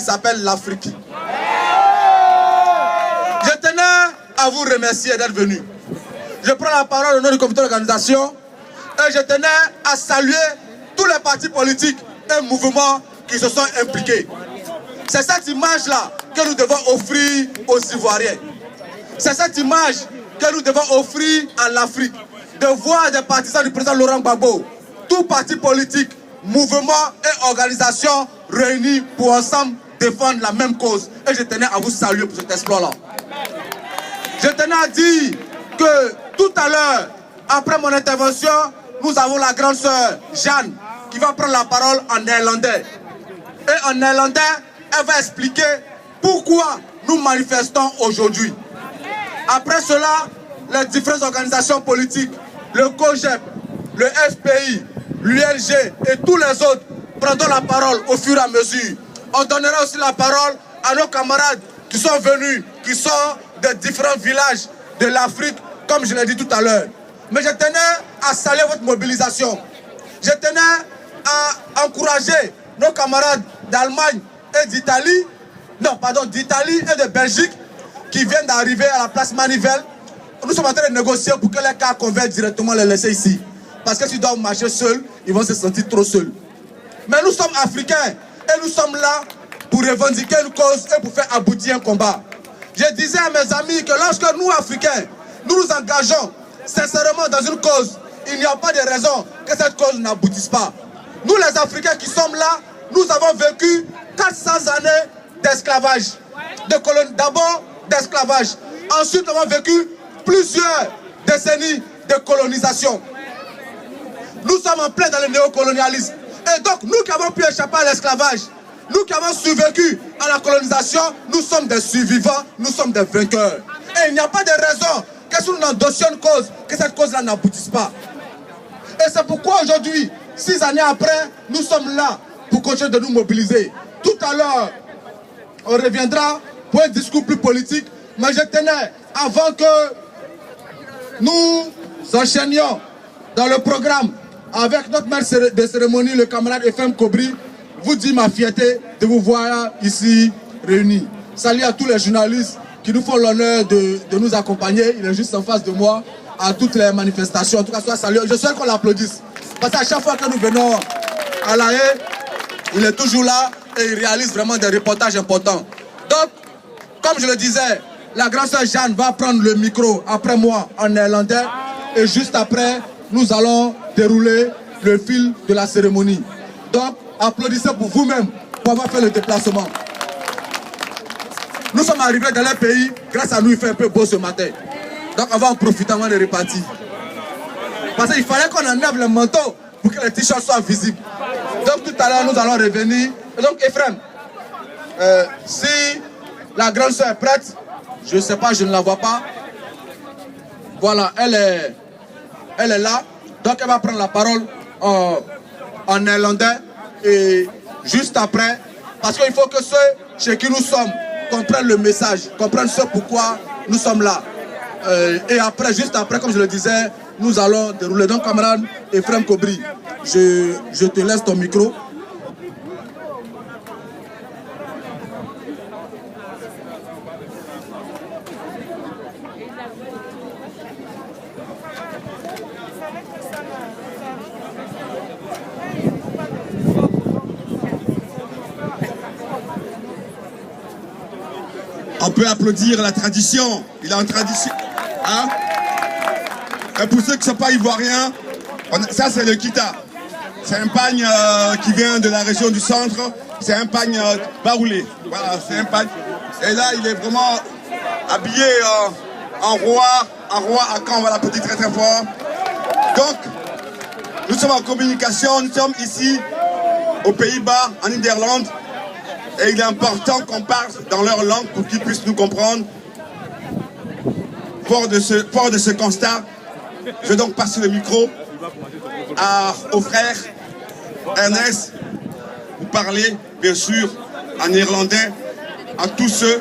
s'appelle l'Afrique. Je tenais à vous remercier d'être venus. Je prends la parole au nom du comité d'organisation et je tenais à saluer tous les partis politiques et mouvements qui se sont impliqués. C'est cette image-là que nous devons offrir aux Ivoiriens. C'est cette image que nous devons offrir à l'Afrique. De voir des partisans du président Laurent Gbagbo, tous partis politiques, mouvements et organisations réunis pour ensemble défendre la même cause. Et je tenais à vous saluer pour cet exploit-là. Je tenais à dire que tout à l'heure, après mon intervention, nous avons la grande sœur Jeanne qui va prendre la parole en néerlandais. Et en néerlandais, elle va expliquer pourquoi nous manifestons aujourd'hui. Après cela, les différentes organisations politiques, le COGEP, le FPI, l'ULG et tous les autres prendront la parole au fur et à mesure. On donnera aussi la parole à nos camarades qui sont venus, qui sont des différents villages de l'Afrique, comme je l'ai dit tout à l'heure. Mais je tenais à saluer votre mobilisation. Je tenais à encourager nos camarades d'Allemagne et d'Italie, d'Italie et de Belgique, qui viennent d'arriver à la place Manivelle. Nous sommes en train de négocier pour que les cas convergent directement les laisser ici. Parce que s'ils doivent marcher seuls, ils vont se sentir trop seuls. Mais nous sommes africains et nous sommes là pour revendiquer une cause et pour faire aboutir un combat. Je disais à mes amis que lorsque nous, Africains, nous nous engageons sincèrement dans une cause, il n'y a pas de raison que cette cause n'aboutisse pas. Nous, les Africains qui sommes là, nous avons vécu 400 années d'esclavage. D'abord d'esclavage. Ensuite, nous avons vécu plusieurs décennies de colonisation. Nous sommes en plein dans le néocolonialisme. Et donc, nous qui avons pu échapper à l'esclavage, nous qui avons survécu à la colonisation, nous sommes des survivants, nous sommes des vainqueurs. Et il n'y a pas de raison que si nous endossions une cause, que cette cause-là n'aboutisse pas. Et c'est pourquoi aujourd'hui, 6 années après, nous sommes là pour continuer de nous mobiliser. Tout à l'heure, on reviendra pour un discours plus politique, mais je tenais, avant que nous enchaînions dans le programme avec notre maître de cérémonie, le camarade FM Kobri, vous dire ma fierté de vous voir ici réunis. Salut à tous les journalistes qui nous font l'honneur de nous accompagner. Il est juste en face de moi à toutes les manifestations. En tout cas, soit salut. Je souhaite qu'on l'applaudisse. Parce qu'à chaque fois que nous venons à La Haye, il est toujours là et il réalise vraiment des reportages importants. Donc, comme je le disais, la grande sœur Jeanne va prendre le micro après moi en néerlandais. Et juste après, nous allons dérouler le fil de la cérémonie. Donc, applaudissez pour vous-même pour avoir fait le déplacement. Nous sommes arrivés dans le pays, grâce à nous, il fait un peu beau ce matin. Donc, on va en profiter avant de repartir. Parce qu'il fallait qu'on enlève le manteau pour que les t-shirts soient visibles. Donc, tout à l'heure, nous allons revenir. Et donc, Ephraim, si la grande soeur est prête, je ne sais pas, je ne la vois pas. Voilà, elle est là. Donc, elle va prendre la parole en néerlandais. Et juste après, parce qu'il faut que ceux chez qui nous sommes comprennent le message, comprennent ce pourquoi nous sommes là. Et après, juste après, comme je le disais, nous allons dérouler. Donc, camarade Ephraim Kobri, je te laisse ton micro. On peut applaudir la tradition. Il a une tradition. Hein? Et pour ceux qui ne sont pas ivoiriens, ça c'est le kita. C'est un pagne qui vient de la région du centre. C'est un pagne baoulé. Voilà, c'est un pagne. Et là, il est vraiment habillé en roi à Caen. On va l'applaudir très très fort. Donc, nous sommes en communication. Nous sommes ici aux Pays-Bas, en Niderlande. Et il est important qu'on parle dans leur langue pour qu'ils puissent nous comprendre. Fort de ce constat, je vais donc passer le micro au frère Ernest pour parler, bien sûr, en néerlandais à tous ceux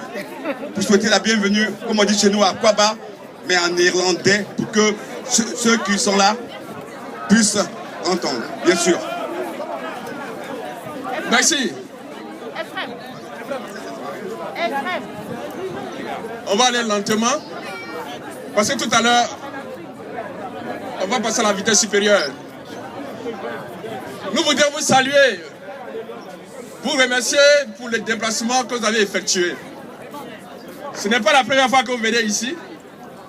pour souhaiter la bienvenue, comme on dit chez nous à Kwaba, mais en néerlandais pour que ceux qui sont là puissent entendre, bien sûr. Merci. On va aller lentement. Parce que tout à l'heure, on va passer à la vitesse supérieure. Nous voudrions vous saluer, vous remercier pour le déplacement que vous avez effectué. Ce n'est pas la première fois que vous venez ici.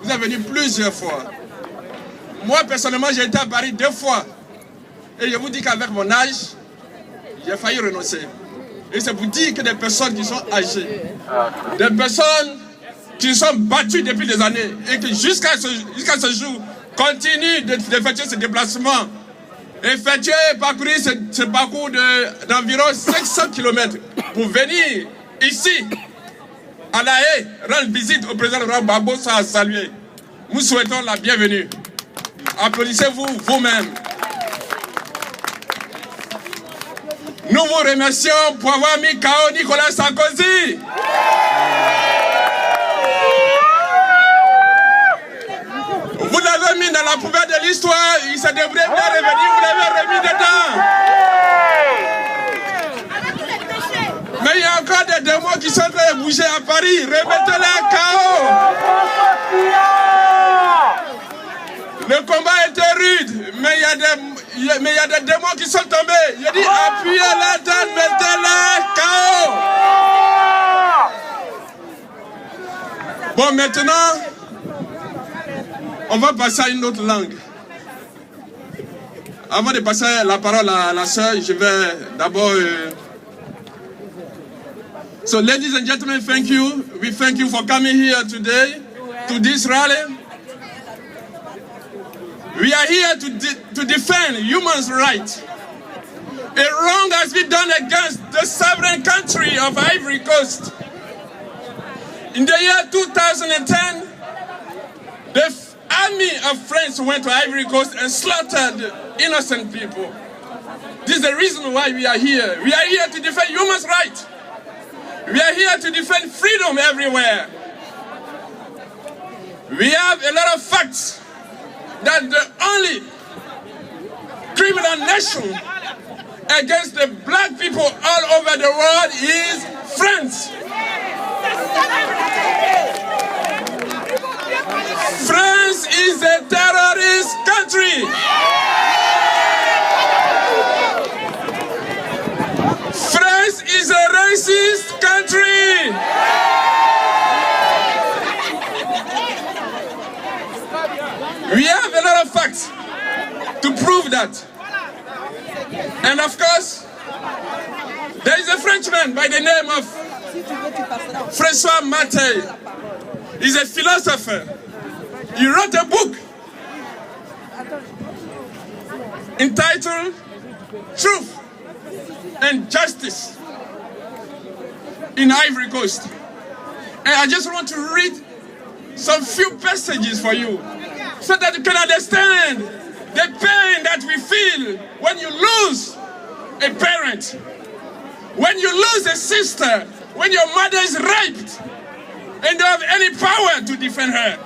Vous êtes venu plusieurs fois. Moi, personnellement, j'ai été à Paris 2 fois. Et je vous dis qu'avec mon âge, j'ai failli renoncer. Et c'est pour dire que des personnes qui sont âgées, des personnes qui sont battues depuis des années et qui jusqu'à ce jour continuent d'effectuer ce déplacement, parcourir ce parcours d'environ 500 km pour venir ici, à La Haye, rendre visite au président Laurent Gbagbo à saluer. Nous souhaitons la bienvenue. Applaudissez-vous vous-même. Nous vous remercions pour avoir mis KO Nicolas Sarkozy. Vous l'avez mis dans la poubelle de l'histoire, il se devrait bien revenir, vous l'avez remis dedans. Mais il y a encore des démons qui sont en train de bouger à Paris, remettez-les à KO. Le combat était rude, mais il y a des démons qui sont tombés. Il dit appuyez la tête, mettez-les KO. Bon, maintenant, on va passer à une autre langue. Avant de passer la parole à la sœur, je vais d'abord... So, ladies and gentlemen, thank you. We thank you for coming here today to this rally. We are here to defend human rights. A wrong has been done against the sovereign country of Ivory Coast. In the year 2010, the army of France went to Ivory Coast and slaughtered innocent people. This is the reason why we are here. We are here to defend human rights. We are here to defend freedom everywhere. We have a lot of facts that the only criminal nation against the black people all over the world is France. France is a terrorist country. France is a racist country. We have a lot of facts to prove that. And of course, there is a Frenchman by the name of François Mattei. He's a philosopher. He wrote a book entitled Truth and Justice in Ivory Coast. And I just want to read some few passages for you so that you can understand the pain that we feel when you lose a parent, when you lose a sister, when your mother is raped and don't have any power to defend her.